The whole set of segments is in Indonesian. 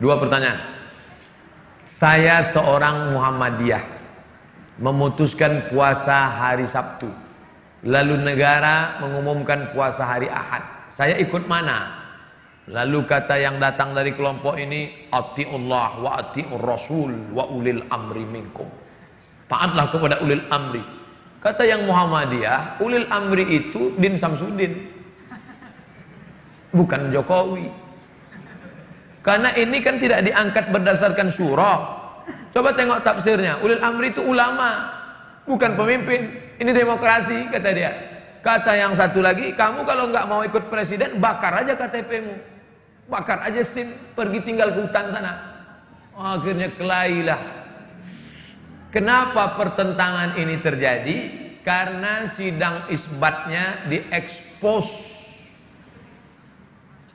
Dua pertanyaan. Saya seorang Muhammadiyah, memutuskan puasa hari Sabtu, lalu negara mengumumkan puasa hari Ahad. Saya ikut mana? Lalu kata yang datang dari kelompok ini, atiullah wa atiur rasul wa ulil amri minkum. Taatlah kepada ulil amri. Kata yang Muhammadiyah, ulil amri itu Din Samsudin, bukan Jokowi. Karena ini kan tidak diangkat berdasarkan surah. Coba tengok tafsirnya. Ulil amri itu ulama, bukan pemimpin. Ini demokrasi, kata dia. Kata yang satu lagi, kamu kalau nggak mau ikut presiden, bakar aja KTP-mu, bakar aja SIM, pergi tinggal ke hutan sana. Akhirnya kelailah. Kenapa pertentangan ini terjadi? Karena sidang isbatnya diekspos.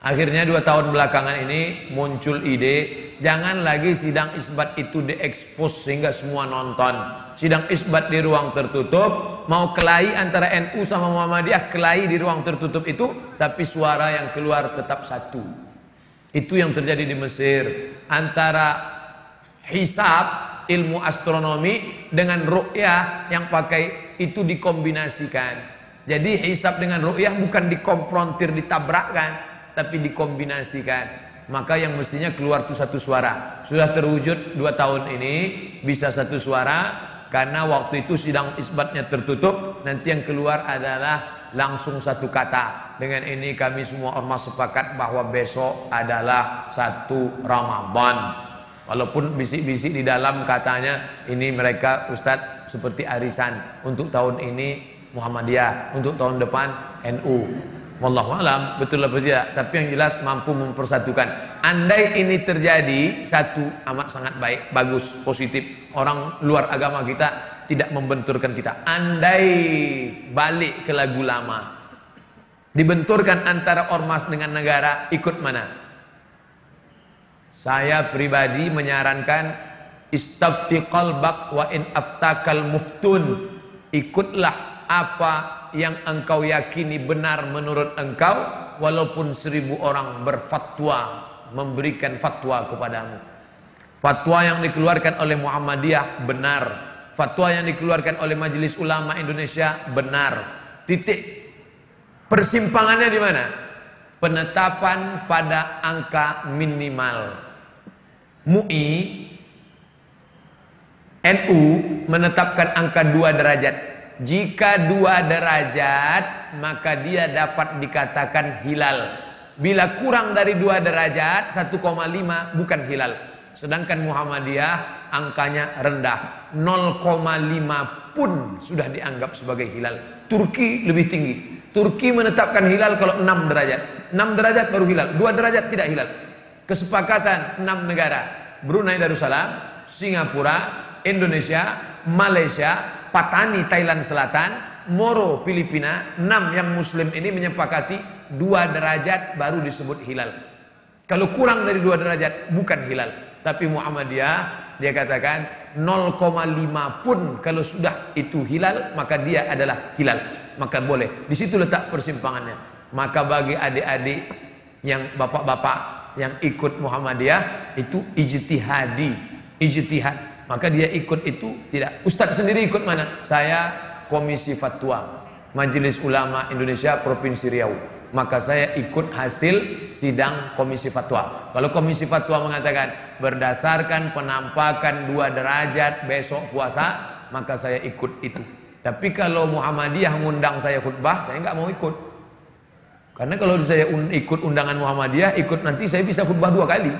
Akhirnya 2 tahun belakangan ini muncul ide, jangan lagi sidang isbat itu diekspos sehingga semua nonton. Sidang isbat di ruang tertutup, mau kelahi antara NU sama Muhammadiyah, kelahi di ruang tertutup itu, tapi suara yang keluar tetap satu. Itu yang terjadi di Mesir. Antara hisab, ilmu astronomi, dengan ru'yah yang pakai itu dikombinasikan. Jadi hisab dengan ru'yah bukan dikonfrontir, ditabrakkan, tapi dikombinasikan. Maka yang mestinya keluar itu satu suara. Sudah terwujud 2 tahun ini bisa satu suara, karena waktu itu sidang isbatnya tertutup. Nanti yang keluar adalah langsung satu kata. Dengan ini kami semua ormas sepakat bahwa besok adalah 1 Ramadan. Walaupun bisik-bisik di dalam katanya ini mereka Ustadz seperti arisan, untuk tahun ini Muhammadiyah, untuk tahun depan NU. Wallahu alam, betul apa tidak, tapi yang jelas mampu mempersatukan. Andai ini terjadi, satu, amat sangat baik, bagus, positif. Orang luar agama kita tidak membenturkan kita. Andai balik ke lagu lama, dibenturkan antara ormas dengan negara, ikut mana? Saya pribadi menyarankan istafti qalbak wa in aftakal muftun. Ikutlah apa yang engkau yakini benar menurut engkau, walaupun 1000 orang berfatwa, memberikan fatwa kepadamu. Fatwa yang dikeluarkan oleh Muhammadiyah benar, fatwa yang dikeluarkan oleh Majelis Ulama Indonesia benar. Titik. Persimpangannya di mana? Penetapan pada angka minimal. MUI, NU menetapkan angka 2 derajat. Jika 2 derajat, maka dia dapat dikatakan hilal. Bila kurang dari 2 derajat, 1,5 bukan hilal. Sedangkan Muhammadiyah angkanya rendah, 0,5 pun sudah dianggap sebagai hilal. Turki lebih tinggi. Turki menetapkan hilal kalau 6 derajat. 6 derajat baru hilal, 2 derajat tidak hilal. Kesepakatan 6 negara, Brunei Darussalam, Singapura, Indonesia, Malaysia, Patani Thailand Selatan, Moro Filipina, 6 yang muslim ini menyepakati 2 derajat baru disebut hilal. Kalau kurang dari 2 derajat bukan hilal. Tapi Muhammadiyah dia katakan 0,5 pun kalau sudah itu hilal, maka dia adalah hilal, maka boleh. Di situ letak persimpangannya. Maka bagi adik-adik yang bapak-bapak yang ikut Muhammadiyah itu ijtihadi, ijtihad. Maka dia ikut itu tidak. Ustadz sendiri ikut mana? Saya Komisi Fatwa Majelis Ulama Indonesia Provinsi Riau. Maka saya ikut hasil sidang Komisi Fatwa. Kalau Komisi Fatwa mengatakan berdasarkan penampakan 2 derajat besok puasa, maka saya ikut itu. Tapi kalau Muhammadiyah mengundang saya khutbah, saya nggak mau ikut. Karena kalau saya ikut undangan Muhammadiyah, ikut nanti saya bisa khutbah 2 kali.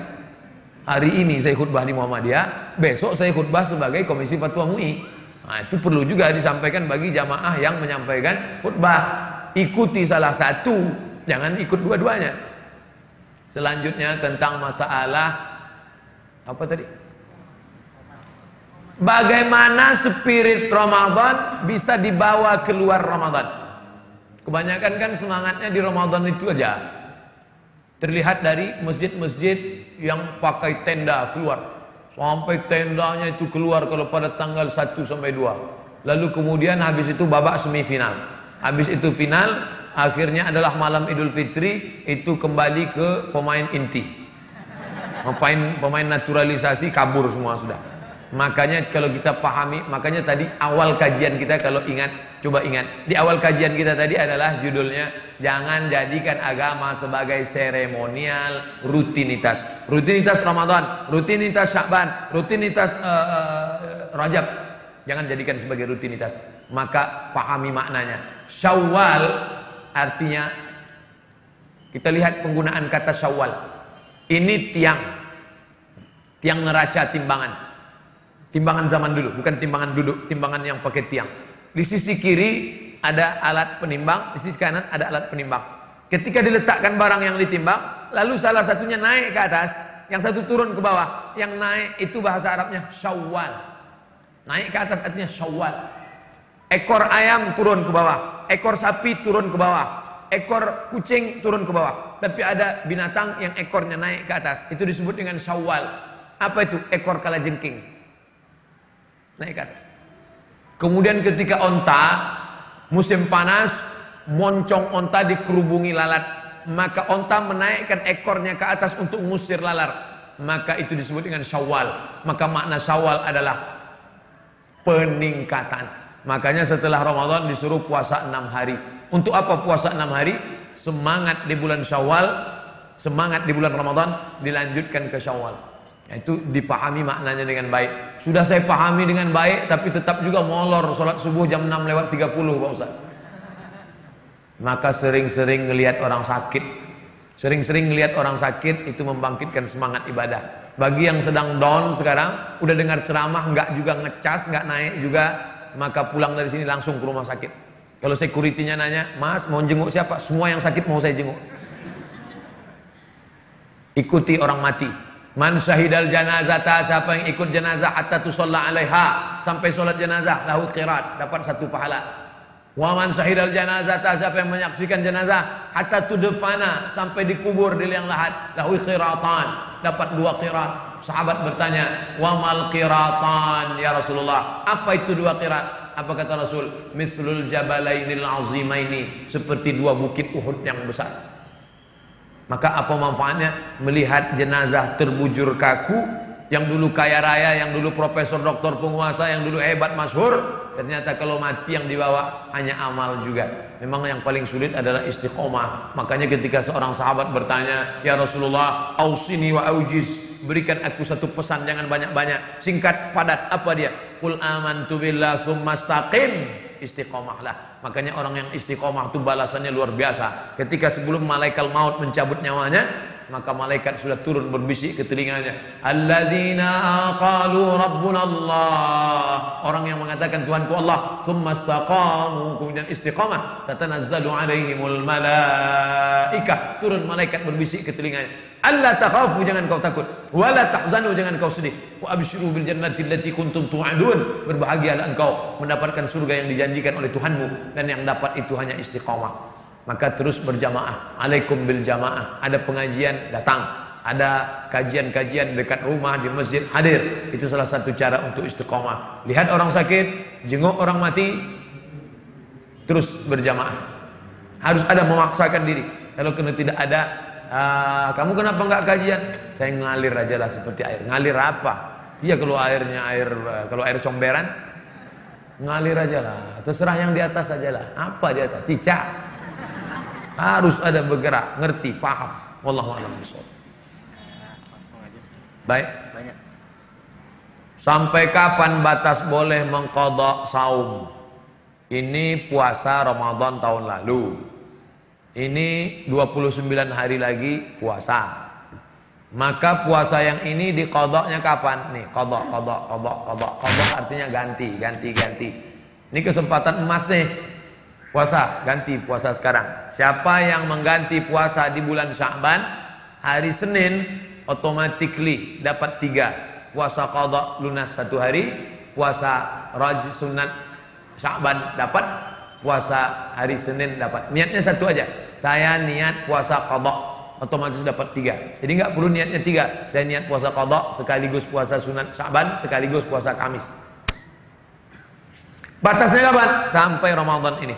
Hari ini saya khutbah di Muhammadiyah, besok saya khutbah sebagai Komisi Fatwa MUI. Nah, itu perlu juga disampaikan bagi jamaah yang menyampaikan khutbah. Ikuti salah satu, jangan ikut dua-duanya. Selanjutnya tentang masalah apa tadi? Bagaimana spirit Ramadan bisa dibawa keluar Ramadan? Kebanyakan kan semangatnya di Ramadan itu aja. Terlihat dari masjid-masjid yang pakai tenda keluar. Sampai tendanya itu keluar kalau pada tanggal 1 sampai 2. Lalu kemudian habis itu babak semifinal. Habis itu final, akhirnya adalah malam Idul Fitri, itu kembali ke pemain inti. Pemain naturalisasi kabur semua sudah. Makanya kalau kita pahami, makanya tadi awal kajian kita kalau ingat, coba ingat. Di awal kajian kita tadi adalah judulnya jangan jadikan agama sebagai seremonial, rutinitas. Rutinitas Ramadan, rutinitas Sya'ban, rutinitas Rajab. Jangan jadikan sebagai rutinitas. Maka pahami maknanya. Syawal artinya, kita lihat penggunaan kata Syawal. Ini tiang neraca timbangan. Timbangan zaman dulu, bukan timbangan duduk, timbangan yang pakai tiang. Di sisi kiri ada alat penimbang, di sisi kanan ada alat penimbang. Ketika diletakkan barang yang ditimbang, lalu salah satunya naik ke atas, yang satu turun ke bawah. Yang naik itu bahasa Arabnya Syawal. Naik ke atas artinya Syawal. Ekor ayam turun ke bawah, ekor sapi turun ke bawah, ekor kucing turun ke bawah. Tapi ada binatang yang ekornya naik ke atas, itu disebut dengan Syawal. Apa itu? Ekor kalajengking. Naik ke atas. Kemudian ketika onta musim panas, moncong onta dikerubungi lalat, maka onta menaikkan ekornya ke atas untuk mengusir lalat, maka itu disebut dengan Syawal. Maka makna Syawal adalah peningkatan. Makanya setelah Ramadan disuruh puasa 6 hari. Untuk apa puasa 6 hari? Semangat di bulan Syawal, semangat di bulan Ramadan dilanjutkan ke Syawal. Itu dipahami maknanya dengan baik. Sudah saya pahami dengan baik, tapi tetap juga molor sholat subuh jam 6:30 Pak Ustaz. Maka sering-sering ngelihat orang sakit. Sering-sering ngelihat orang sakit itu membangkitkan semangat ibadah. Bagi yang sedang down sekarang, udah dengar ceramah nggak juga ngecas, nggak naik juga, maka pulang dari sini langsung ke rumah sakit. Kalau security-nya nanya, "Mas, mau jenguk siapa?" Semua yang sakit mau saya jenguk. Ikuti orang mati. Man syahidal janazata, siapa yang ikut jenazah hatta tusalla alaiha, sampai solat jenazah, lahu qirat, dapat 1 pahala. Wa man syahidal janazata, siapa yang menyaksikan jenazah hatta tudfana, sampai dikubur di liang lahat, lahu qiratan, dapat 2 qirat. Sahabat bertanya, wa mal qiratan ya Rasulullah, apa itu 2 qirat? Apa kata Rasul? Mithlul jabalainil azimaini, seperti 2 bukit Uhud yang besar. Maka apa manfaatnya melihat jenazah terbujur kaku, yang dulu kaya raya, yang dulu profesor, doktor, penguasa, yang dulu hebat, masyhur, ternyata kalau mati yang dibawa hanya amal juga. Memang yang paling sulit adalah istiqomah. Makanya ketika seorang sahabat bertanya, "Ya Rasulullah, ausini wa aujiz, berikan aku 1 pesan, jangan banyak-banyak, singkat, padat." Apa dia? Qul amantu billah tsumma istaqim. Istiqomahlah. Makanya orang yang istiqomah itu balasannya luar biasa. Ketika sebelum malaikat maut mencabut nyawanya, maka malaikat sudah turun berbisik ke telinganya, alladzina qalu rabbuna Allah, orang yang mengatakan Tuhanku Allah, tsumma istaqamu, kemudian istiqamah, tatanazzalu alaihimul malaikah, turun malaikat berbisik ke telinganya, alla takhafu, jangan kau takut, wala tahzanu, jangan kau sedih, wa abshiru bil jannati allati kuntum tu'adun, berbahagialah engkau mendapatkan surga yang dijanjikan oleh Tuhanmu, dan yang dapat itu hanya istiqamah. Maka terus berjamaah, alaikum bil jamaah. Ada pengajian, datang. Ada kajian-kajian dekat rumah, di masjid, hadir. Itu salah satu cara untuk istiqomah. Lihat orang sakit, jenguk orang mati, terus berjamaah. Harus ada memaksakan diri. Kalau kena tidak ada, kamu kenapa enggak kajian? Saya ngalir aja lah seperti air. Ngalir apa? Iya, kalau airnya kalau air comberan, ngalir aja lah. Terserah yang di atas aja lah. Apa di atas? Cicak. Harus ada bergerak, ngerti, paham. Wallahu a'lam bishawab. Baik. Sampai kapan batas boleh mengqadha saum? Ini puasa Ramadan tahun lalu. Ini 29 hari lagi puasa. Maka puasa yang ini diqadhanya kapan? Nih, qadha artinya ganti. Ini kesempatan emas nih. Puasa, ganti puasa sekarang. Siapa yang mengganti puasa di bulan Sya'ban, hari Senin automatically dapat 3. Puasa qadha lunas 1 hari, puasa sunat Sya'ban dapat, puasa hari Senin dapat. Niatnya 1 aja. Saya niat puasa qadha, otomatis dapat 3. Jadi nggak perlu niatnya 3. Saya niat puasa qadha sekaligus puasa sunat Sya'ban sekaligus puasa Kamis. Batasnya kapan? Sampai Ramadan ini.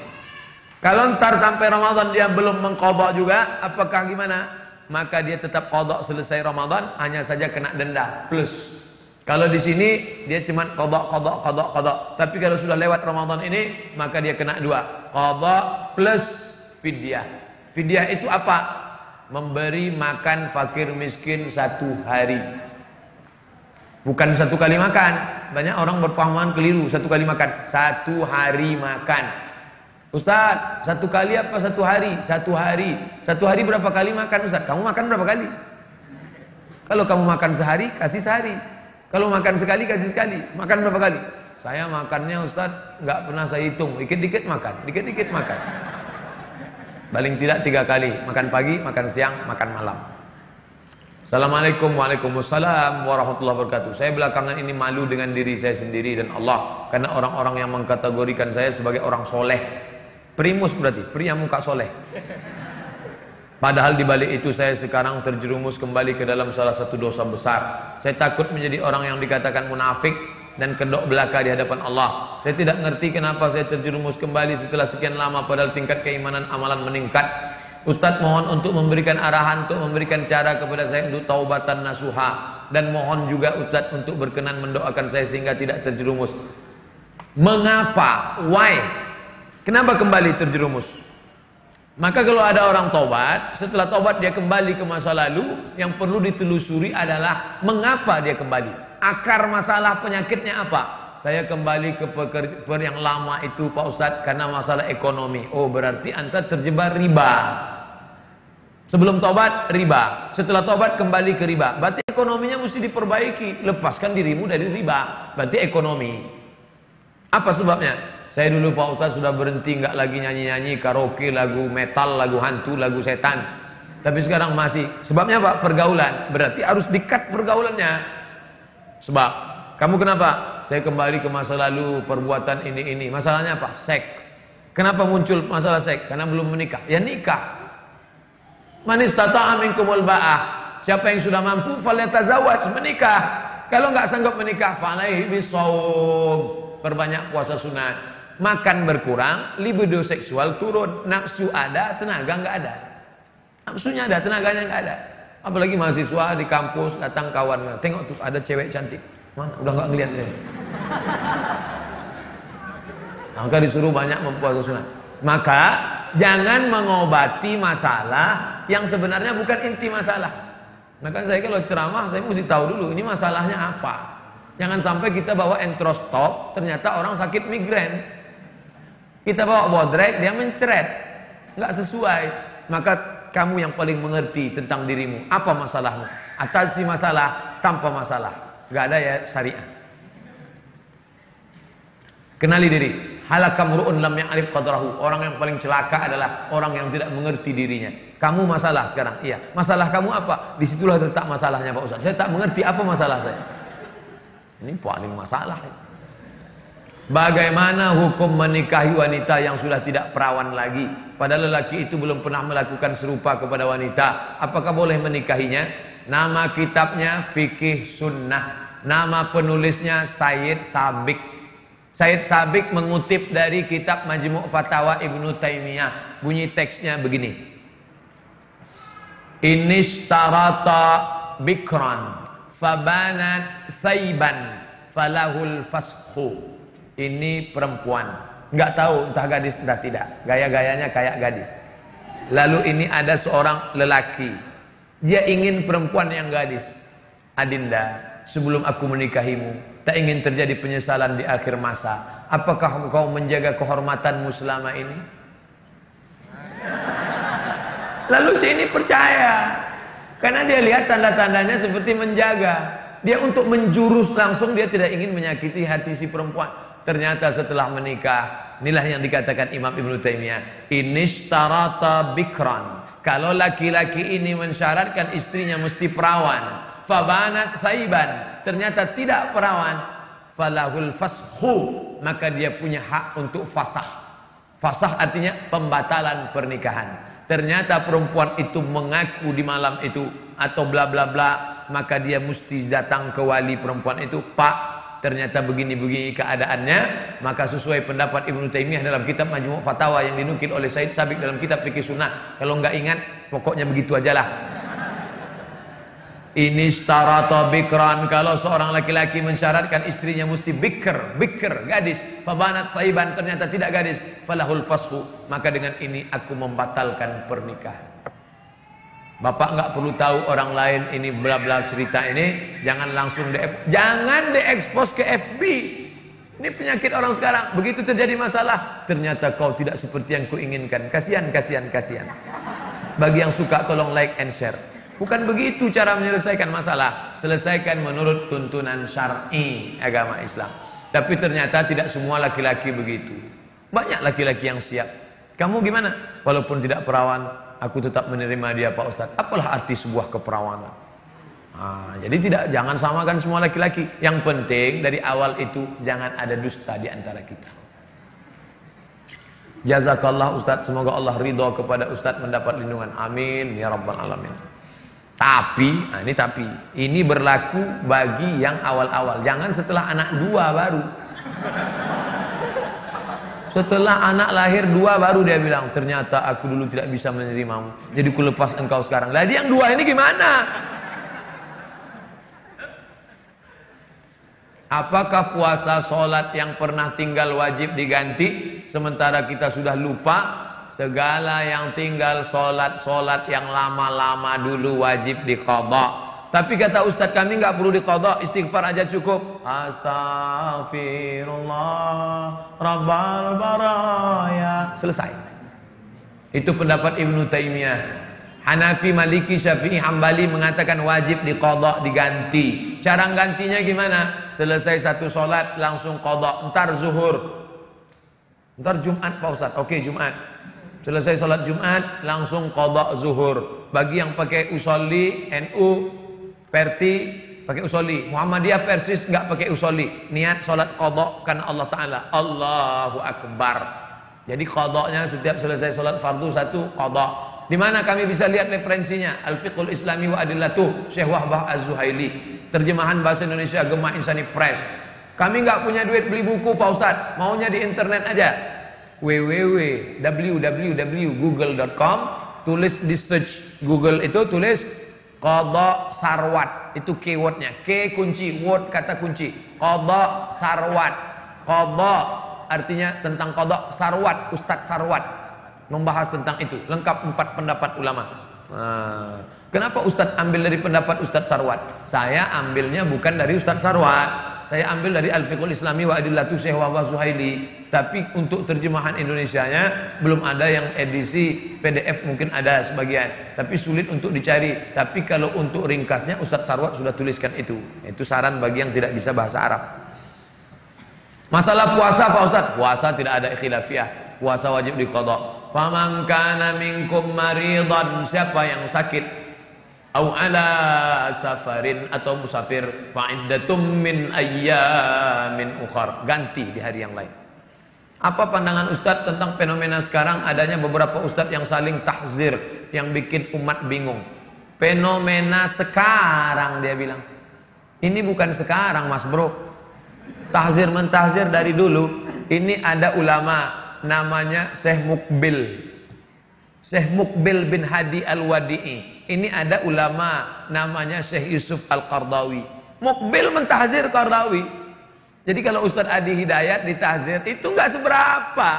Kalau ntar sampai Ramadan dia belum mengqadha juga, apakah gimana? maka dia tetap qadha selesai Ramadan, hanya saja kena denda plus. Kalau di sini dia cuma qadha. Tapi kalau sudah lewat Ramadan ini, maka dia kena dua, qadha plus fidyah. Fidyah itu apa? Memberi makan fakir miskin 1 hari. Bukan 1 kali makan. Banyak orang berpahaman keliru, 1 kali makan. 1 hari makan. Ustaz, 1 kali apa 1 hari? 1 hari. 1 hari berapa kali makan Ustaz? Kamu makan berapa kali? Kalau kamu makan sehari, kasih sehari. Kalau makan sekali, kasih sekali. Makan berapa kali? Saya makannya Ustaz, nggak pernah saya hitung. Dikit-dikit makan, dikit-dikit makan. Paling tidak 3 kali. Makan pagi, makan siang, makan malam. Assalamualaikum waalaikumsalam warahmatullahi wabarakatuh. Saya belakangan ini malu dengan diri saya sendiri dan Allah, karena orang-orang yang mengkategorikan saya sebagai orang soleh. Primus berarti, pria muka soleh. Padahal di balik itu saya sekarang terjerumus kembali ke dalam salah satu dosa besar. Saya takut menjadi orang yang dikatakan munafik dan kedok belaka di hadapan Allah. Saya tidak ngerti kenapa saya terjerumus kembali setelah sekian lama, padahal tingkat keimanan amalan meningkat. Ustadz mohon untuk memberikan arahan, untuk memberikan cara kepada saya untuk taubatan nasuha, dan mohon juga Ustadz untuk berkenan mendoakan saya sehingga tidak terjerumus. Mengapa? Why? Kenapa kembali terjerumus? Maka kalau ada orang tobat, setelah tobat dia kembali ke masa lalu, yang perlu ditelusuri adalah mengapa dia kembali. Akar masalah penyakitnya apa? Saya kembali ke pekerjaan yang lama itu Pak Ustadz karena masalah ekonomi. Oh, berarti anda terjebak riba. Sebelum tobat riba, setelah tobat kembali ke riba. Berarti ekonominya mesti diperbaiki. Lepaskan dirimu dari riba. Berarti ekonomi. Apa sebabnya? Saya dulu Pak Ustadz sudah berhenti, nggak lagi nyanyi-nyanyi karaoke, lagu metal, lagu hantu, lagu setan. Tapi sekarang masih. Sebabnya apa? Pergaulan. Berarti harus di-cut pergaulannya. Sebab kamu kenapa? Saya kembali ke masa lalu, perbuatan ini. Masalahnya apa? Seks. Kenapa muncul masalah seks? Karena belum menikah. Ya nikah. Man istata'a minkumul ba'ah. Siapa yang sudah mampu falyatazawwaj, menikah. Kalau nggak sanggup menikah, falaihi bisawm. Perbanyak puasa sunat. Makan berkurang, libido seksual turun, nafsu ada, tenaga nggak ada. Nafsunya ada, tenaganya nggak ada. Apalagi mahasiswa di kampus, datang kawan, tengok tuh ada cewek cantik. Mana? Udah nggak ngeliat dia. Maka disuruh banyak mempuasa sunat. Maka jangan mengobati masalah yang sebenarnya bukan inti masalah. Maka saya kalau ceramah saya mesti tahu dulu ini masalahnya apa. Jangan sampai kita bawa entrostop, ternyata orang sakit migrain. Kita bawa bodrek, dia mencret, nggak sesuai. Maka kamu yang paling mengerti tentang dirimu. Apa masalahmu? Atasi masalah tanpa masalah. Nggak ada ya syariah. Kenali diri. Halakam ru'un lam ya'rif qadrahu. Orang yang paling celaka adalah orang yang tidak mengerti dirinya. Kamu masalah sekarang. Iya. Masalah kamu apa? Disitulah letak masalahnya Pak Ustaz. Saya tak mengerti apa masalah saya. Ini paling masalah. Bagaimana hukum menikahi wanita yang sudah tidak perawan lagi? Padahal lelaki itu belum pernah melakukan serupa kepada wanita. Apakah boleh menikahinya? Nama kitabnya Fikih Sunnah. Nama penulisnya Sayyid Sabiq. Sayyid Sabiq mengutip dari kitab Majmu' Fatawa Ibnu Taimiyah. Bunyi teksnya begini. Inishtarata bikran fabanat thayban falahul fashu. Ini perempuan, nggak tahu entah gadis entah tidak, gaya-gayanya kayak gadis. Lalu ini ada seorang lelaki, dia ingin perempuan yang gadis. Adinda, sebelum aku menikahimu, tak ingin terjadi penyesalan di akhir masa. Apakah kau menjaga kehormatanmu selama ini? Lalu si ini percaya, karena dia lihat tanda-tandanya seperti menjaga. Dia untuk menjurus langsung, dia tidak ingin menyakiti hati si perempuan. Ternyata setelah menikah, inilah yang dikatakan Imam Ibnu Taimiyah, inishtarata bikran. Kalau laki-laki ini mensyaratkan istrinya mesti perawan, fabanat saiban, ternyata tidak perawan, falahul fashu, maka dia punya hak untuk fasah. Fasah artinya pembatalan pernikahan. Ternyata perempuan itu mengaku di malam itu atau bla bla bla, maka dia mesti datang ke wali perempuan itu, Pak, ternyata begini-begini keadaannya. Maka sesuai pendapat Ibnu Taimiyah dalam kitab Majmu' Fatawa yang dinukil oleh Sayyid Sabiq dalam kitab Fikih Sunnah. Kalau nggak ingat, pokoknya begitu aja lah. Ini starata bikran, kalau seorang laki-laki mensyaratkan istrinya mesti bikr, gadis, fabanat saiban, ternyata tidak gadis, falahul fashu, maka dengan ini aku membatalkan pernikahan. Bapak nggak perlu tahu orang lain ini bla bla cerita ini, jangan langsung jangan diekspos ke FB. Ini penyakit orang sekarang. Begitu terjadi masalah, ternyata kau tidak seperti yang kuinginkan. Kasihan. Bagi yang suka tolong like and share. Bukan begitu cara menyelesaikan masalah. Selesaikan menurut tuntunan syar'i agama Islam. Tapi ternyata tidak semua laki-laki begitu. Banyak laki-laki yang siap. Kamu gimana? Walaupun tidak perawan, aku tetap menerima dia Pak Ustadz. Apalah arti sebuah keperawanan? Jadi jangan samakan semua laki-laki. Yang penting dari awal itu jangan ada dusta di antara kita. Jazakallah Ustadz. Semoga Allah ridho kepada Ustadz, mendapat lindungan. Amin ya rabbal alamin. Tapi ini berlaku bagi yang awal-awal. Jangan setelah anak 2 baru. Setelah anak lahir 2 baru dia bilang, ternyata aku dulu tidak bisa menerimamu, jadi ku lepas engkau sekarang. Jadi yang 2 ini gimana? Apakah puasa, sholat yang pernah tinggal wajib diganti, sementara kita sudah lupa? Segala yang tinggal sholat yang lama-lama dulu wajib diqadha. Tapi kata Ustadz kami nggak perlu diqadha, istighfar aja cukup. Astaghfirullah Rabbal baraya. Selesai. Itu pendapat Ibnu Taimiyah. Hanafi, Maliki, Syafi'i, Hambali mengatakan wajib diqadha, diganti. Cara gantinya gimana? Selesai satu sholat langsung qadha. Ntar zuhur, ntar Jumat Pak Ustadz. Oke, Jumat. Selesai sholat Jumat langsung qadha zuhur. Bagi yang pakai usolli, NU, Perti pakai usolli, Muhammadiyah Persis nggak pakai usolli, niat sholat qadha karena Allah Ta'ala. Allahu Akbar. Jadi qadhanya setiap selesai sholat fardu satu qadha. Di mana kami bisa lihat referensinya? Al-Fiqhul Islami wa Adillatuh, Syekh Wahbah Az-Zuhaili. Terjemahan bahasa Indonesia Gemah Insani Press. Kami nggak punya duit beli buku Pak Ustadz, maunya di internet aja. www.google.com, tulis di search Google itu, tulis qadha sarwat, itu keywordnya, K kunci, word kata kunci, qadha sarwat. Qadha artinya tentang qadha, sarwat Ustadz Sarwat membahas tentang itu, lengkap 4 pendapat ulama. Kenapa Ustadz ambil dari pendapat Ustadz Sarwat? Saya ambilnya bukan dari Ustadz Sarwat, saya ambil dari Al-Fiqhul Islami wa Adillatuh Syekh Wahbah Zuhaili. Tapi untuk terjemahan Indonesianya belum ada, yang edisi PDF mungkin ada sebagian, tapi sulit untuk dicari. Tapi kalau untuk ringkasnya Ustadz Sarwat sudah tuliskan itu. Itu saran bagi yang tidak bisa bahasa Arab. Masalah puasa Pak Ustadz, puasa tidak ada khilafiyah, puasa wajib diqadha. Faman kana minkum maridan, siapa yang sakit, au ala safarin, atau musafir, fa'iddatum min ayyamin ukhar, ganti di hari yang lain. Apa pandangan Ustadz tentang fenomena sekarang adanya beberapa Ustadz yang saling tahzir, yang bikin umat bingung? Fenomena sekarang dia bilang. Ini bukan sekarang Mas Bro. Tahzir mentahzir dari dulu. Ini ada ulama namanya Syekh Mukbil. Syekh Mukbil bin Hadi Al-Wadi'i. Ini ada ulama namanya Syekh Yusuf Al-Qardawi. Mukbil mentahzir Qardawi. Jadi kalau Ustadz Adi Hidayat ditahzir itu nggak seberapa.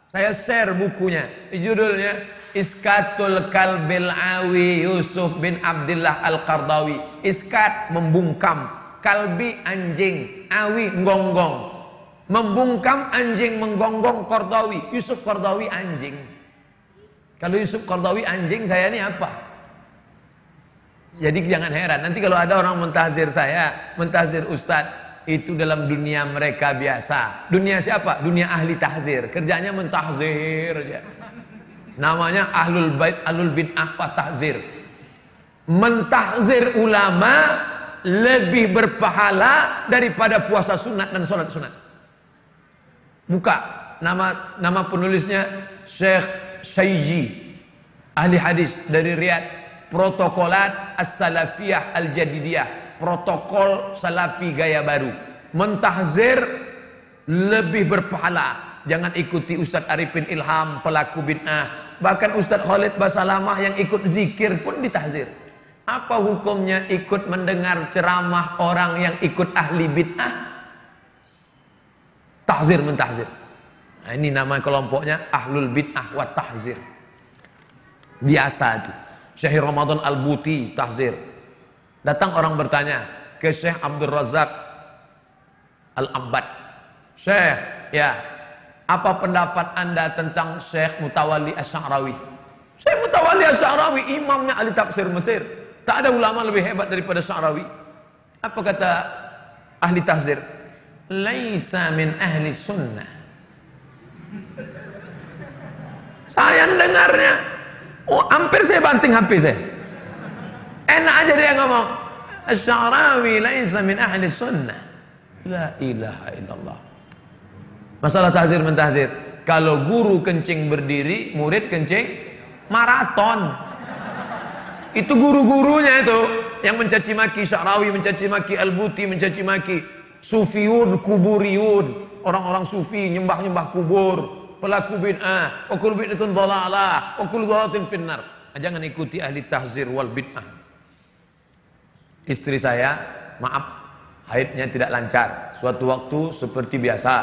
Saya share bukunya, judulnya Iskatul Kalbil Awi Yusuf bin Abdillah Al-Qardawi. Iskat membungkam, kalbi anjing, awi nggonggong. Membungkam anjing, menggonggong Qardawi. Yusuf Qardawi anjing. Kalau Yusuf Qardawi anjing, saya ini apa? Jadi jangan heran nanti kalau ada orang mentahzir saya, mentahzir Ustadz, itu dalam dunia mereka biasa. Dunia siapa? Dunia ahli tahzir. Kerjanya mentahzir aja. Namanya ahlul bait, ahlul bid'ah wa tahzir. Mentahzir ulama lebih berpahala daripada puasa sunat dan sholat sunat. Buka nama penulisnya Syekh Syayji, ahli hadis dari Riyadh. Protokolat As-Salafiyah Al-Jadidiyah, protokol salafi gaya baru. Mentahzir lebih berpahala. Jangan ikuti Ustadz Arifin Ilham, pelaku bid'ah. Bahkan Ustadz Khalid Basalamah yang ikut zikir pun ditahzir. Apa hukumnya ikut mendengar ceramah orang yang ikut ahli bid'ah? Tahzir mentahzir. Nah, ini nama kelompoknya Ahlul Bid'ah wa Tahzir. Biasa itu. Syekh Ramadan Al-Buti tahzir. Datang orang bertanya ke Syekh Abdul Razak Al-Abbad. Syekh, ya, apa pendapat anda tentang Syekh Mutawalli Asy'arawi? Syekh Mutawalli Asy'arawi imamnya ahli tafsir Mesir. Tak ada ulama lebih hebat daripada Sy'arawi. Apa kata ahli tahzir? Laisa min ahli sunnah. Saya dengarnya, oh, hampir saya banting HP saya. Enak aja dia ngomong, Asy'arawi laisa min ahli sunnah. La ilaha illallah. Masalah tahzir mentahzir. Kalau guru kencing berdiri, murid kencing maraton. Itu guru-gurunya itu yang mencaci maki Sya'rawi, mencaci maki Al-Buti, mencaci maki Sufiyun, Kuburiyun, orang-orang sufi nyembah-nyembah kubur, pelaku bid'ah, wa kullu bid'atin dhalalah, wa kullu dhalalatin finnar. Jangan ikuti ahli tahzir wal bid'ah. Istri saya, maaf, haidnya tidak lancar. Suatu waktu seperti biasa,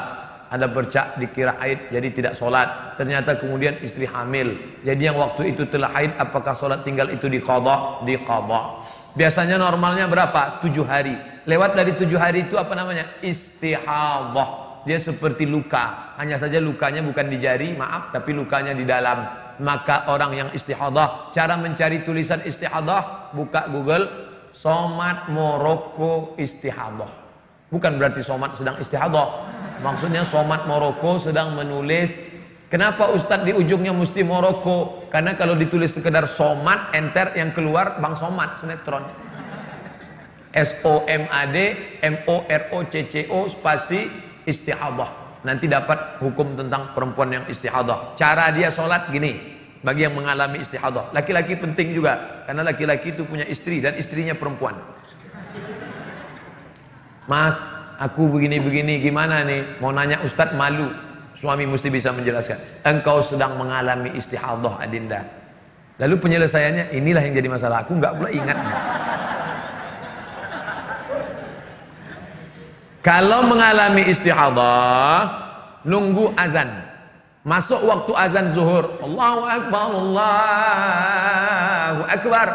ada bercak dikira haid, jadi tidak sholat. Ternyata kemudian istri hamil. Jadi yang waktu itu telah haid, apakah sholat tinggal itu diqadha? Diqadha. Biasanya normalnya berapa? 7 hari. Lewat dari 7 hari itu apa namanya? Istihadhah. Dia seperti luka. Hanya saja lukanya bukan di jari, maaf, tapi lukanya di dalam. Maka orang yang istihadhah, cara mencari tulisan istihadhah, buka Google, Somat Moroko istihadhah. Bukan berarti somat sedang istihadhah. Maksudnya somat Moroko sedang menulis. Kenapa Ustadz di ujungnya mesti Moroko? Karena kalau ditulis sekedar somat, enter, yang keluar Bang Somat sinetron. SOMAD MOROCCO spasi istihadhah. Nanti dapat hukum tentang perempuan yang istihadhah. Cara dia sholat gini. Bagi yang mengalami istihadhah, laki-laki penting juga, karena laki-laki itu punya istri dan istrinya perempuan. Mas, aku begini-begini, gimana nih? Mau nanya Ustadz, malu. Suami mesti bisa menjelaskan. Engkau sedang mengalami istihadhah, Adinda. Lalu penyelesaiannya, inilah yang jadi masalah. Aku nggak pula ingat. Kalau mengalami istihadhah, nunggu azan. Masuk waktu azan zuhur, Allahu Akbar, Allahu Akbar.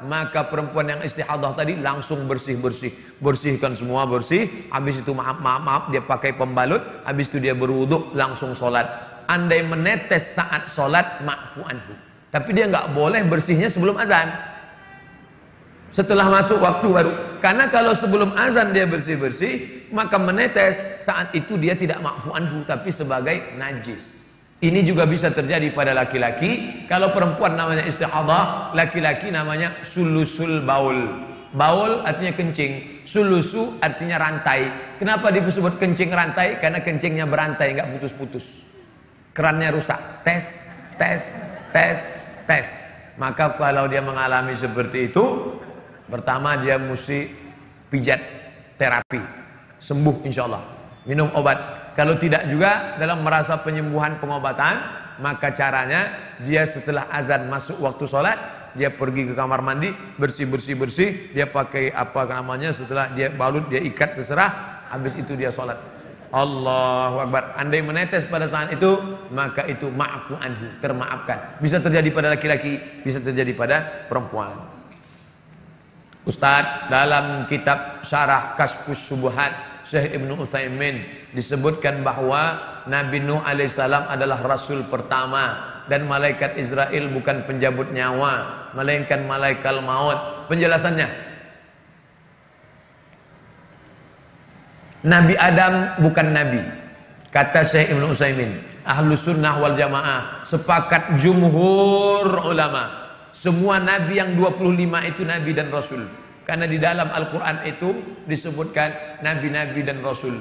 Maka perempuan yang istihadhah tadi langsung bersih-bersih. Bersihkan semua bersih. Habis itu maaf, dia pakai pembalut. Habis itu dia berwuduk, langsung sholat. Andai menetes saat sholat, ma'fu anhu. Tapi dia nggak boleh bersihnya sebelum azan. Setelah masuk waktu baru. Karena kalau sebelum azan dia bersih-bersih, maka menetes saat itu dia tidak ma'fu anhu, tapi sebagai najis. Ini juga bisa terjadi pada laki-laki. Kalau perempuan namanya istihadhah, laki-laki namanya sulusul baul. Baul artinya kencing, sulusu artinya rantai. Kenapa disebut kencing rantai? Karena kencingnya berantai, nggak putus-putus. Kerannya rusak. Tes, tes, tes, tes. Maka kalau dia mengalami seperti itu, pertama dia mesti pijat terapi, sembuh insya Allah. Minum obat. Kalau tidak juga dalam merasa penyembuhan pengobatan, maka caranya dia setelah azan masuk waktu sholat, dia pergi ke kamar mandi, bersih, dia pakai apa namanya, setelah dia balut, dia ikat, terserah, habis itu dia sholat. Allahu Akbar. Andai menetes pada saat itu, maka itu ma'fu anhu, termaafkan. Bisa terjadi pada laki-laki, bisa terjadi pada perempuan. Ustadz, dalam kitab Syarah Kashfus Syubhat Syekh Ibnu Utsaimin disebutkan bahwa Nabi Nuh alaihissalam adalah rasul pertama dan malaikat Israel bukan penjabut nyawa, melainkan malaikat maut. Penjelasannya, Nabi Adam bukan nabi. Kata Syekh Ibnu Utsaimin, Ahlus Sunnah wal Jamaah sepakat jumhur ulama, semua nabi yang 25 itu nabi dan rasul. Karena di dalam Al-Quran itu disebutkan nabi-nabi dan rasul.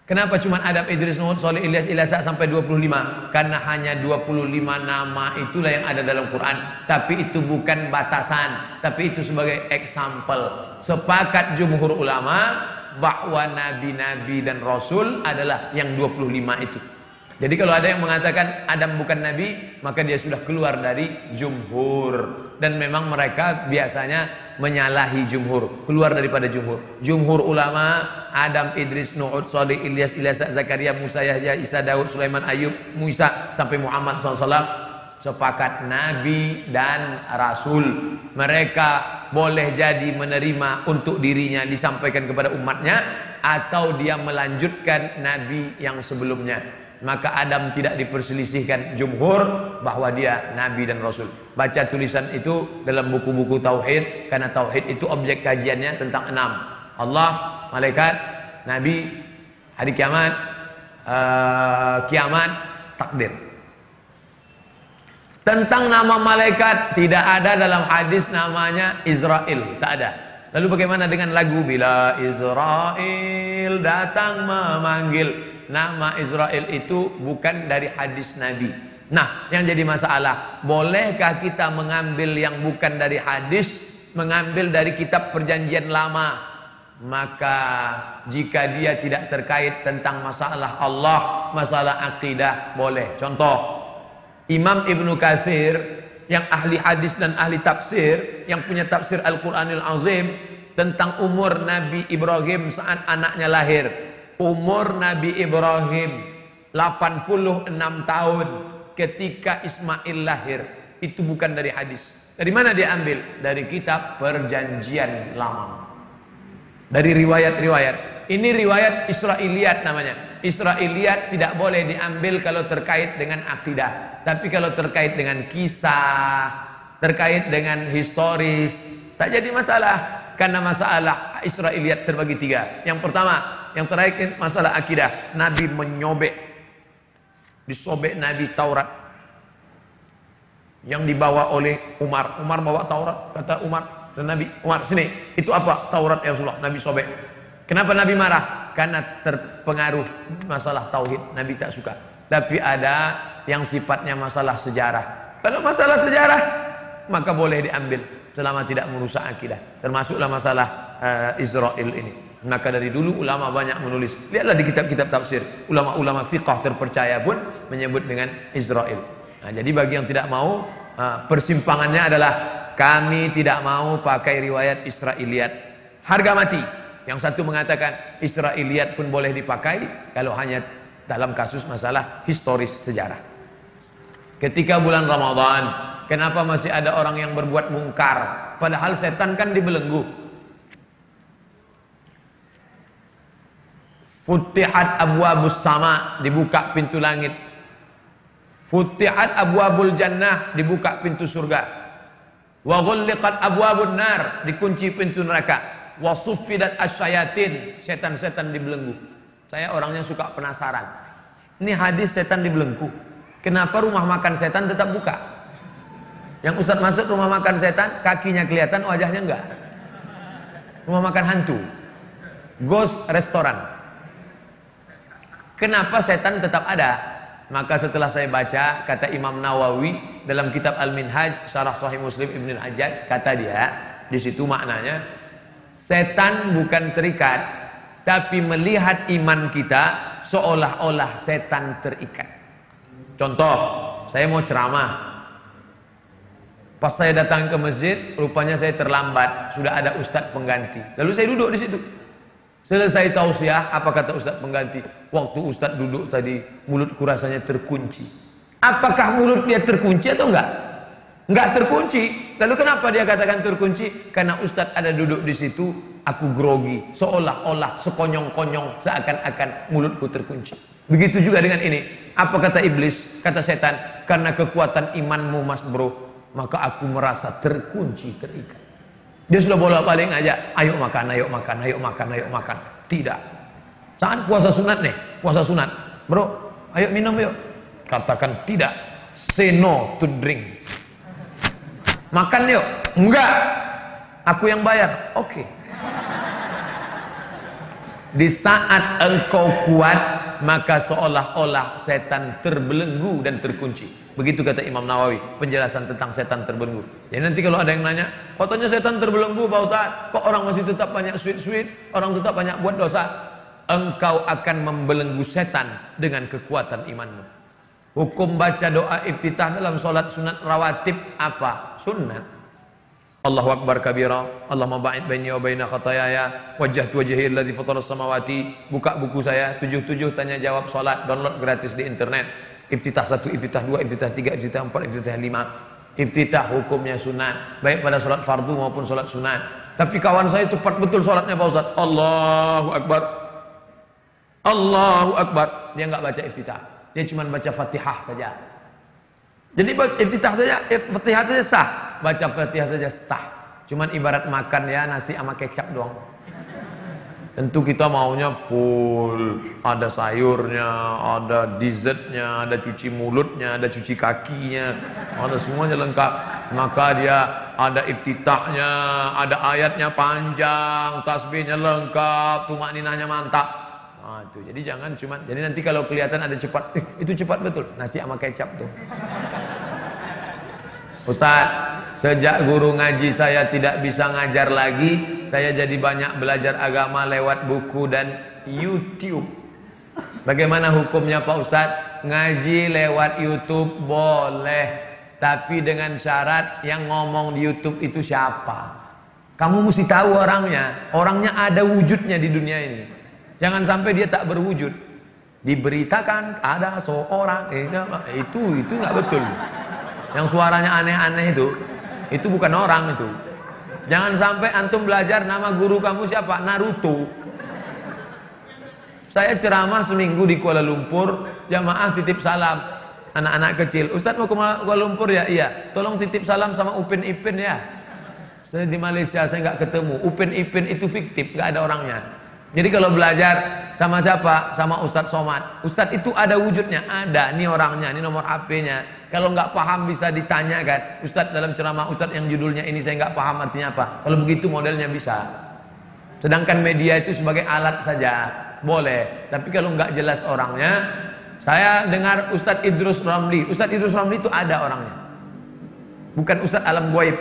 Kenapa cuma Adam, Idris, Nuh, Saleh, Ilyas, Ilasa sampai 25? Karena hanya 25 nama itulah yang ada dalam Quran. Tapi itu bukan batasan, tapi itu sebagai example. Sepakat jumhur ulama bahwa nabi-nabi dan rasul adalah yang 25 itu. Jadi kalau ada yang mengatakan Adam bukan nabi, maka dia sudah keluar dari jumhur. Dan memang mereka biasanya menyalahi jumhur, keluar daripada jumhur. Jumhur ulama Adam, Idris, Nuh, Salih, Ilyas, Ilyas, Zakaria, Musa, Yahya, Isa, Daud, Sulaiman, Ayub, Musa sampai Muhammad SAW sepakat nabi dan rasul. Mereka boleh jadi menerima untuk dirinya disampaikan kepada umatnya, atau dia melanjutkan nabi yang sebelumnya. Maka Adam tidak diperselisihkan jumhur bahwa dia nabi dan rasul. Baca tulisan itu dalam buku-buku tauhid, karena tauhid itu objek kajiannya tentang 6: Allah, malaikat, nabi, hari kiamat, kiamat, takdir. Tentang nama malaikat tidak ada dalam hadis namanya Israel, tak ada. Lalu bagaimana dengan lagu bila Israel datang memanggil? Nama Israel itu bukan dari hadis Nabi. Nah, yang jadi masalah, bolehkah kita mengambil yang bukan dari hadis, mengambil dari kitab perjanjian lama? Maka jika dia tidak terkait tentang masalah Allah, masalah akidah, boleh. Contoh, Imam Ibnu Katsir yang ahli hadis dan ahli tafsir, yang punya tafsir Al-Quranil Azim tentang umur Nabi Ibrahim saat anaknya lahir. Umur Nabi Ibrahim 86 tahun ketika Ismail lahir. Itu bukan dari hadis. Dari mana dia ambil? Dari kitab perjanjian lama, dari riwayat-riwayat. Ini riwayat Israiliyat namanya. Israiliyat tidak boleh diambil kalau terkait dengan akidah. Tapi kalau terkait dengan kisah, terkait dengan historis, tak jadi masalah. Karena masalah Israiliyat terbagi 3. Yang pertama, yang terakhir masalah akidah. Nabi menyobek, disobek Nabi Taurat yang dibawa oleh Umar. Umar bawa Taurat, kata Umar dan Nabi, Umar sini, itu apa? Taurat ya Rasulullah. Nabi sobek. Kenapa Nabi marah? Karena terpengaruh masalah tauhid. Nabi tak suka. Tapi ada yang sifatnya masalah sejarah. Kalau masalah sejarah, maka boleh diambil selama tidak merusak akidah. Termasuklah masalah Israel ini. Maka dari dulu ulama banyak menulis. Lihatlah di kitab-kitab tafsir, ulama-ulama fiqh terpercaya pun menyebut dengan Israel. Nah, jadi bagi yang tidak mau, persimpangannya adalah kami tidak mau pakai riwayat Israiliyat. Harga mati. Yang satu mengatakan Israiliyat pun boleh dipakai kalau hanya dalam kasus masalah historis sejarah. Ketika bulan Ramadan, kenapa masih ada orang yang berbuat mungkar? Padahal setan kan dibelenggu. Futihat abwabus sama, dibuka pintu langit. Futihat abwabul jannah, dibuka pintu surga. Wa ghulliqat abwabun nar, dikunci pintu neraka. Wa suffidat asyayatin, setan-setan dibelenggu. Saya orangnya suka penasaran. Ini hadis setan dibelenggu. Kenapa rumah makan setan tetap buka? Yang Ustaz masuk rumah makan setan, kakinya kelihatan, wajahnya enggak. Rumah makan hantu, ghost restoran. Kenapa setan tetap ada? Maka setelah saya baca, kata Imam Nawawi dalam kitab Al-Minhaj Syarah Sahih Muslim Ibn Al-Hajjaj, kata dia, di situ maknanya setan bukan terikat, tapi melihat iman kita seolah-olah setan terikat. Contoh, saya mau ceramah. Pas saya datang ke masjid, rupanya saya terlambat, sudah ada ustadz pengganti. Lalu saya duduk di situ. Selesai tausiah, apa kata ustadz pengganti? Waktu ustadz duduk tadi, mulutku rasanya terkunci. Apakah mulut dia terkunci atau enggak? Enggak terkunci. Lalu kenapa dia katakan terkunci? Karena ustadz ada duduk di situ, aku grogi, seolah-olah, sekonyong-konyong, seakan-akan mulutku terkunci. Begitu juga dengan ini. Apa kata iblis? Kata setan, karena kekuatan imanmu mas bro, maka aku merasa terkunci, terikat. Dia sudah bolak-balik ngajak, ayo makan, ayo makan, ayo makan, ayo makan. Tidak. Saat puasa sunat nih, puasa sunat, bro, ayo minum yuk. Katakan tidak. Say no to drink. Makan yuk. Enggak. Aku yang bayar. Oke. Di saat engkau kuat, maka seolah-olah setan terbelenggu dan terkunci. Begitu kata Imam Nawawi, penjelasan tentang setan terbelenggu. Jadi nanti kalau ada yang nanya, katanya setan terbelenggu Pak Ustaz, kok orang masih tetap banyak sweet-sweet, orang tetap banyak buat dosa? engkau akan membelenggu setan dengan kekuatan imanmu. Hukum baca doa iftitah dalam sholat sunat rawatib apa? Sunat. Allahu Akbar kabira, Allahumma ba'id baini wa baina khatayaya, wajjahtu wajhi alladzi fatara samawati. Buka buku saya 77 tanya jawab salat, download gratis di internet. Iftitah 1, iftitah 2, iftitah 3, iftitah 4, iftitah 5. Iftitah hukumnya sunat, baik pada salat fardu maupun salat sunat. Tapi kawan saya cepat betul salatnya Pak Ustaz. Allahu Akbar, Allahu Akbar. Dia enggak baca iftitah, dia cuma baca Fatihah saja. Jadi iftitah saja, Fatihah saja sah. Baca Fatihah saja sah. Cuman ibarat makan ya nasi sama kecap doang. Tentu kita maunya full, ada sayurnya, ada dessertnya, ada cuci mulutnya, ada cuci kakinya, ada semuanya lengkap. Maka dia ada iftitahnya, ada ayatnya panjang, tasbihnya lengkap, tumakninahnya mantap. Nah, itu. Jadi jangan cuman, jadi nanti kalau kelihatan ada cepat, itu cepat betul, nasi sama kecap tuh. Ustaz, sejak guru ngaji saya tidak bisa ngajar lagi, saya jadi banyak belajar agama lewat buku dan YouTube. Bagaimana hukumnya Pak Ustaz? Ngaji lewat YouTube boleh, tapi dengan syarat yang ngomong di YouTube itu siapa. Kamu mesti tahu orangnya, orangnya ada wujudnya di dunia ini. Jangan sampai dia tak berwujud. Diberitakan ada seorang, itu nggak betul. Yang suaranya aneh-aneh itu bukan orang itu. Jangan sampai antum belajar nama guru kamu siapa? Naruto. Saya ceramah seminggu di Kuala Lumpur, jamaah titip salam. Anak-anak kecil, Ustadz mau ke Kuala Lumpur ya? Iya. Tolong titip salam sama Upin Ipin ya. Saya di Malaysia, saya nggak ketemu. Upin Ipin itu fiktif, nggak ada orangnya. Jadi kalau belajar sama siapa? Sama Ustadz Somad. Ustadz itu ada wujudnya, ada. Ini orangnya, ini nomor HP-nya. Kalau nggak paham bisa ditanyakan. Ustadz dalam ceramah Ustadz yang judulnya ini saya nggak paham artinya apa. Kalau begitu modelnya bisa. Sedangkan media itu sebagai alat saja, boleh. Tapi kalau nggak jelas orangnya, saya dengar Ustadz Idrus Ramli. Ustadz Idrus Ramli itu ada orangnya. Bukan Ustadz alam gaib.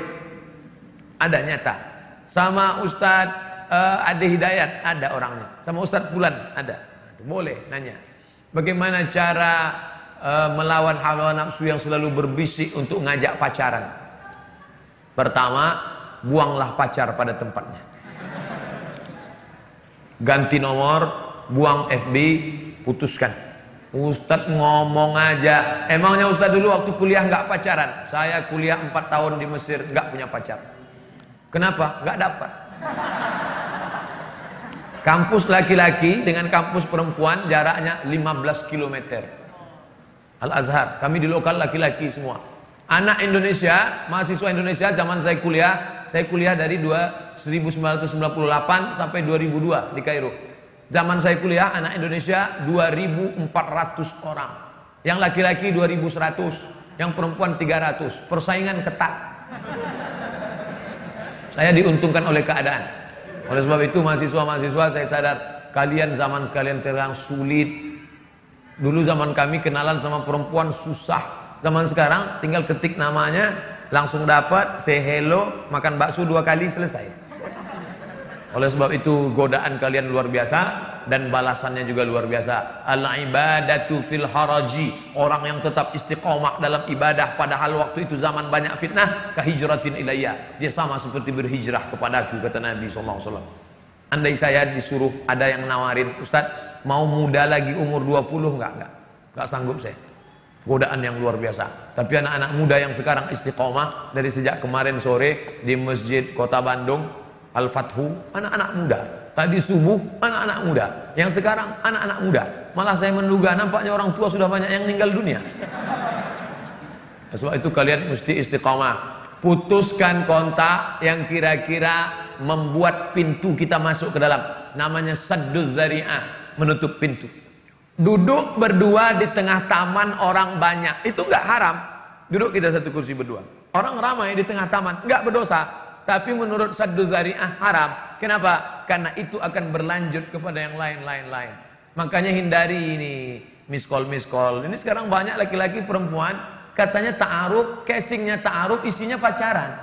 Ada nyata. Sama Ustadz Ade Hidayat ada orangnya, sama Ustadz Fulan ada. Boleh nanya. Bagaimana cara melawan hawa nafsu yang selalu berbisik untuk ngajak pacaran? Pertama, buanglah pacar pada tempatnya. Ganti nomor, buang FB, putuskan. Ustadz ngomong aja. Emangnya Ustadz dulu waktu kuliah nggak pacaran? Saya kuliah 4 tahun di Mesir nggak punya pacar. Kenapa? Nggak dapat. Kampus laki-laki dengan kampus perempuan jaraknya 15 km. Al-Azhar, kami di lokal laki-laki semua. Anak Indonesia, mahasiswa Indonesia zaman saya kuliah dari 1998 sampai 2002 di Kairo. Zaman saya kuliah anak Indonesia 2.400 orang. Yang laki-laki 2.100, yang perempuan 300. Persaingan ketat. Saya diuntungkan oleh keadaan. Oleh sebab itu mahasiswa-mahasiswa saya sadar kalian zaman sekalian sekarang sulit. Dulu zaman kami kenalan sama perempuan susah. Zaman sekarang tinggal ketik namanya langsung dapat, say hello, makan bakso 2 kali selesai. Oleh sebab itu godaan kalian luar biasa dan balasannya juga luar biasa. Al-ibadatu fil haraji, orang yang tetap istiqomah dalam ibadah padahal waktu itu zaman banyak fitnah, kahijratin ilayya, dia sama seperti berhijrah kepadaku, kata Nabi SAW. Andai saya disuruh, ada yang nawarin, Ustadz mau muda lagi umur 20, enggak sanggup saya. Godaan yang luar biasa. Tapi anak-anak muda yang sekarang istiqomah dari sejak kemarin sore di Masjid Kota Bandung Al-Fathu, anak-anak muda. Tadi subuh anak-anak muda. Yang sekarang anak-anak muda. Malah saya menduga nampaknya orang tua sudah banyak yang meninggal dunia. Sebab itu kalian mesti istiqamah. Putuskan kontak yang kira-kira membuat pintu kita masuk ke dalam. Namanya sadduz zari'ah, menutup pintu. Duduk berdua di tengah taman orang banyak, itu enggak haram. Duduk kita satu kursi berdua. Orang ramai di tengah taman, enggak berdosa. Tapi menurut sadduz zari'ah haram. Kenapa? Karena itu akan berlanjut kepada yang lain-lain. Makanya hindari ini miss call. Ini sekarang banyak laki-laki perempuan katanya ta'aruf, casingnya ta'aruf, isinya pacaran.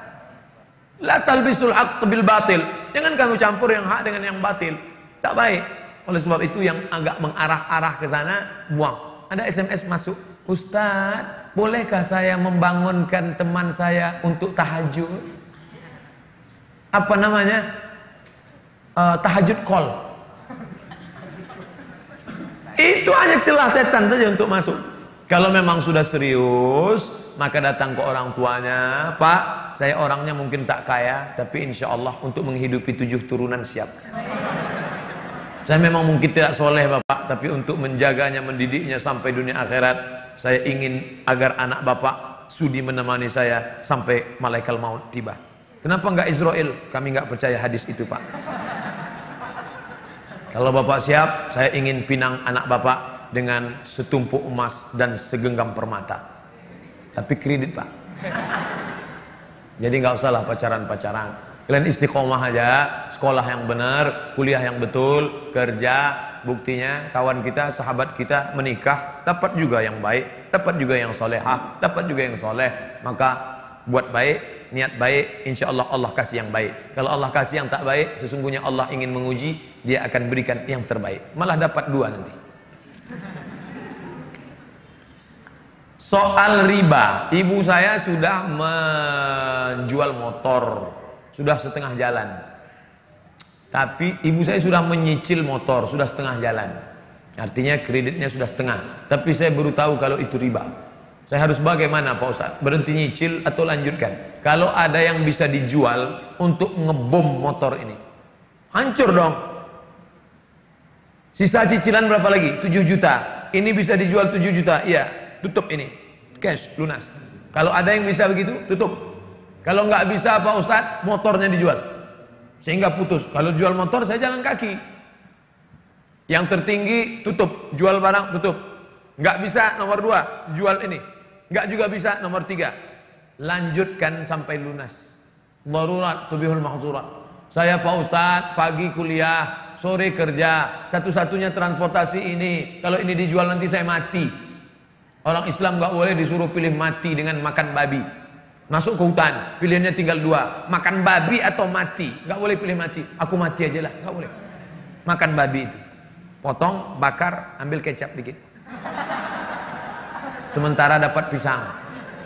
La talbisul haqq bil batil. Jangan kamu campur yang hak dengan yang batil. Tak baik. Oleh sebab itu yang agak mengarah-arah ke sana, buang. Ada SMS masuk, Ustadz, bolehkah saya membangunkan teman saya untuk tahajud? Apa namanya? Tahajud call. Itu hanya celah setan saja untuk masuk. Kalau memang sudah serius, maka datang ke orang tuanya, Pak, saya orangnya mungkin tak kaya, tapi insya Allah untuk menghidupi 7 turunan siap. Saya memang mungkin tidak soleh Bapak, tapi untuk menjaganya, mendidiknya sampai dunia akhirat, saya ingin agar anak Bapak sudi menemani saya sampai malaikat maut tiba. Kenapa enggak Israel? Kami enggak percaya hadis itu Pak. Kalau Bapak siap, saya ingin pinang anak Bapak dengan setumpuk emas dan segenggam permata. Tapi kredit Pak. Jadi enggak usahlah pacaran-pacaran. Kalian istiqomah aja, sekolah yang benar, kuliah yang betul, kerja. Buktinya kawan kita, sahabat kita menikah, dapat juga yang baik, dapat juga yang solehah, dapat juga yang soleh. Maka buat baik, niat baik, insya Allah Allah kasih yang baik. Kalau Allah kasih yang tak baik, sesungguhnya Allah ingin menguji, Dia akan berikan yang terbaik. Malah dapat 2 nanti. Soal riba, ibu saya sudah menjual motor, sudah setengah jalan. Tapi ibu saya sudah menyicil motor, sudah setengah jalan. Artinya kreditnya sudah setengah. Tapi saya baru tahu kalau itu riba. Saya harus bagaimana Pak Ustaz? Berhenti nyicil atau lanjutkan? Kalau ada yang bisa dijual untuk ngebom motor ini, hancur dong. Sisa cicilan berapa lagi? 7 juta. Ini bisa dijual 7 juta. Iya, tutup ini. Cash, lunas. Kalau ada yang bisa begitu, tutup. Kalau nggak bisa Pak Ustadz, motornya dijual. Sehingga putus. Kalau jual motor, saya jalan kaki. Yang tertinggi, tutup. Jual barang, tutup. Nggak bisa, nomor 2, jual ini. Nggak juga bisa, nomor 3. Lanjutkan sampai lunas. Darurat, tubihul mahzurat. Saya Pak Ustadz, pagi kuliah, sore kerja. Satu-satunya transportasi ini. Kalau ini dijual nanti saya mati. Orang Islam nggak boleh disuruh pilih mati dengan makan babi. Masuk ke hutan, pilihannya tinggal 2, makan babi atau mati. Nggak boleh pilih mati. Aku mati aja lah, nggak boleh. Makan babi itu, potong, bakar, ambil kecap dikit. Sementara dapat pisang.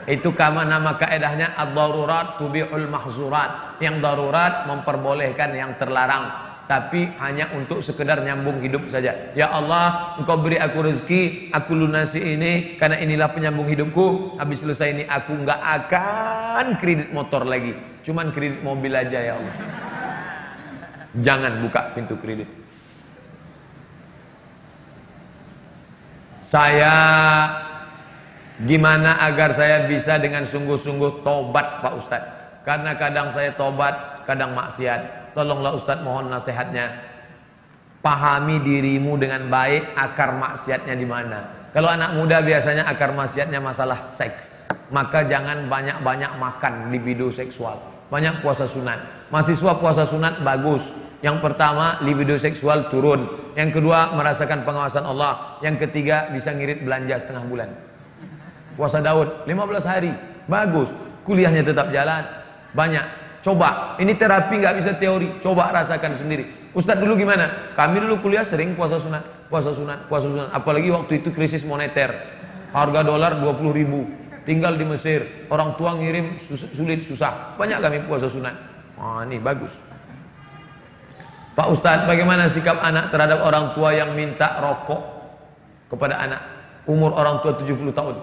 Itu nama kaedahnya ad-darurat tubihul mahzurat. Yang darurat memperbolehkan yang terlarang. Tapi hanya untuk sekedar nyambung hidup saja. Ya Allah, Engkau beri aku rezeki, aku lunasi ini, karena inilah penyambung hidupku. Habis selesai ini aku nggak akan kredit motor lagi, cuman kredit mobil aja ya Allah. Jangan buka pintu kredit. Saya gimana agar saya bisa dengan sungguh-sungguh tobat Pak Ustadz? Karena kadang saya tobat, kadang maksiat. Tolonglah Ustadz, mohon nasihatnya. Pahami dirimu dengan baik, akar maksiatnya di mana. Kalau anak muda biasanya akar maksiatnya masalah seks. Maka jangan banyak-banyak makan libido seksual. Banyak puasa sunat. Mahasiswa puasa sunat bagus. Yang pertama, libido seksual turun. Yang kedua, merasakan pengawasan Allah. Yang ketiga, bisa ngirit belanja setengah bulan. Puasa Daud 15 hari, bagus. Kuliahnya tetap jalan. Banyak. Coba, ini terapi nggak bisa teori. Coba rasakan sendiri. Ustadz dulu gimana? Kami dulu kuliah sering puasa sunat, puasa sunat, puasa sunat. Apalagi waktu itu krisis moneter, harga dolar 20.000. Tinggal di Mesir, orang tua ngirim sulit susah. Banyak kami puasa sunat. Wah, ini bagus. Pak Ustadz, bagaimana sikap anak terhadap orang tua yang minta rokok kepada anak? Umur orang tua 70 tahun.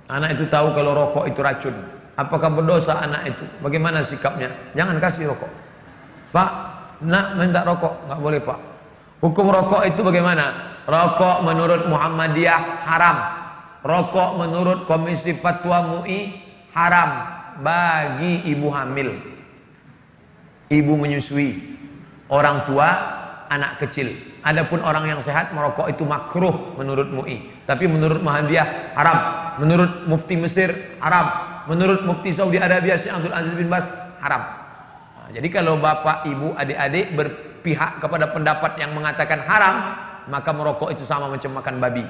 Anak itu tahu kalau rokok itu racun. Apakah berdosa anak itu? Bagaimana sikapnya? Jangan kasih rokok. Pak, nak minta rokok? Nggak boleh Pak. Hukum rokok itu bagaimana? Rokok menurut Muhammadiyah haram. Rokok menurut Komisi Fatwa MUI haram bagi ibu hamil, ibu menyusui, orang tua, anak kecil. Adapun orang yang sehat merokok itu makruh menurut MUI. Tapi menurut Muhammadiyah haram. Menurut Mufti Mesir haram. Menurut Mufti Saudi Arabia Syekh Abdul Aziz bin Baz haram. Nah, jadi kalau bapak, ibu, adik-adik berpihak kepada pendapat yang mengatakan haram, maka merokok itu sama macam makan babi.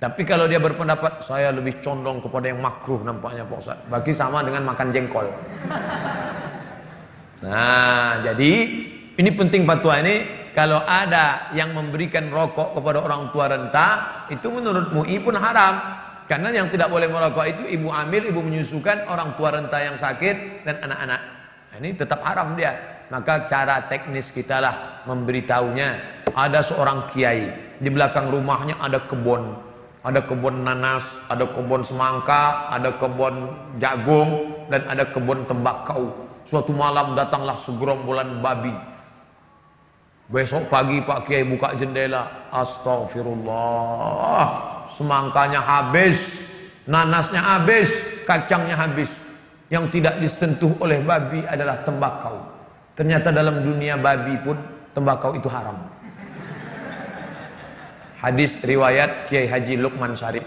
Tapi kalau dia berpendapat saya lebih condong kepada yang makruh nampaknya Pak Ustaz, bagi sama dengan makan jengkol. Nah, jadi ini penting fatwa ini. kalau ada yang memberikan rokok kepada orang tua renta, itu menurut MUI pun haram. Karena yang tidak boleh merokok itu ibu hamil, ibu menyusukan, orang tua renta yang sakit, dan anak-anak. Nah, ini tetap haram dia. Maka cara teknis kita lah memberitahunya. Ada seorang kiai, di belakang rumahnya ada kebun. Ada kebun nanas, ada kebun semangka, ada kebun jagung, dan ada kebun tembakau. Suatu malam datanglah segerombolan babi. Besok pagi Pak Kiai buka jendela, astagfirullah, semangkanya habis, nanasnya habis, kacangnya habis. Yang tidak disentuh oleh babi adalah tembakau. Ternyata dalam dunia babi pun tembakau itu haram. Hadis riwayat Kiai Haji Lukman Syarif.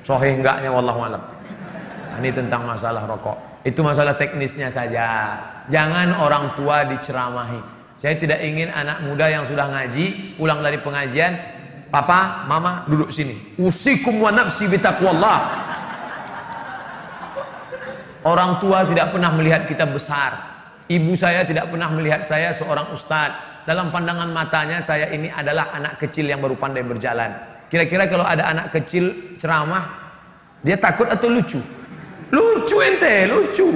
Sahih enggaknya wallahu alam. Ini tentang masalah rokok. Itu masalah teknisnya saja. Jangan orang tua diceramahi. Saya tidak ingin anak muda yang sudah ngaji pulang dari pengajian, "Papa, Mama, duduk sini. Usikum wa nafsi bitaqwallah." Orang tua tidak pernah melihat kita besar. Ibu saya tidak pernah melihat saya seorang ustadz. Dalam pandangan matanya saya ini adalah anak kecil yang baru pandai berjalan. Kira-kira kalau ada anak kecil ceramah, dia takut atau lucu? Lucu ente, lucu.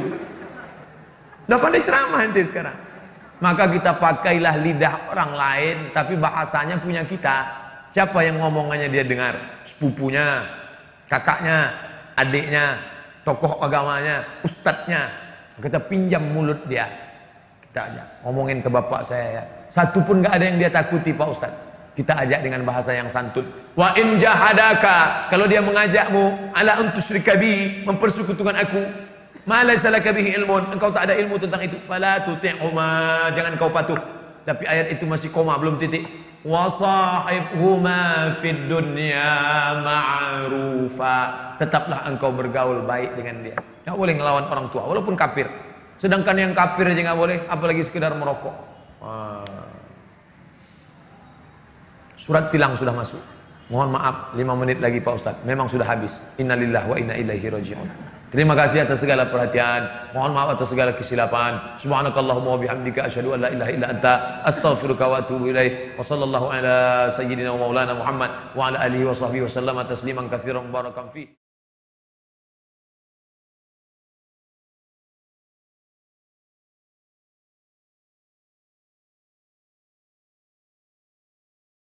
Udah pandai ceramah ente sekarang. Maka kita pakailah lidah orang lain, tapi bahasanya punya kita. Siapa yang ngomongannya dia dengar? Sepupunya, kakaknya, adiknya, tokoh agamanya, ustadznya. Kita pinjam mulut dia. Kita ajak, ngomongin ke bapak saya ya. Satu pun gak ada yang dia takuti Pak Ustaz. Kita ajak dengan bahasa yang santun. Wa in jahadaka, kalau dia mengajakmu ala untusyrika bi, mempersekutukan aku, ma laysa laka bihi ilmun, engkau tak ada ilmu tentang itu, fala tuti'huma, jangan kau patuh. Tapi ayat itu masih koma, belum titik. Wa sahibhuma fid dunya ma'rufa, tetaplah engkau bergaul baik dengan dia. Enggak boleh ngelawan orang tua walaupun kafir. Sedangkan yang kafir aja nggak boleh, apalagi sekedar merokok. Surat tilang sudah masuk. Mohon maaf 5 menit lagi Pak Ustaz. Memang sudah habis. Innalillahi wa inna ilaihi raji'un. Terima kasih atas segala perhatian. Mohon maaf atas segala kesilapan. Subhanakallahumma wa bihamdika asyhadu an la ilaha illa anta astaghfiruka wa atubu ilaik. Wa sallallahu ala sayyidina wa maulana Muhammad wa ala alihi wa sahbihi wa sallama tasliman katsiran barakan fi.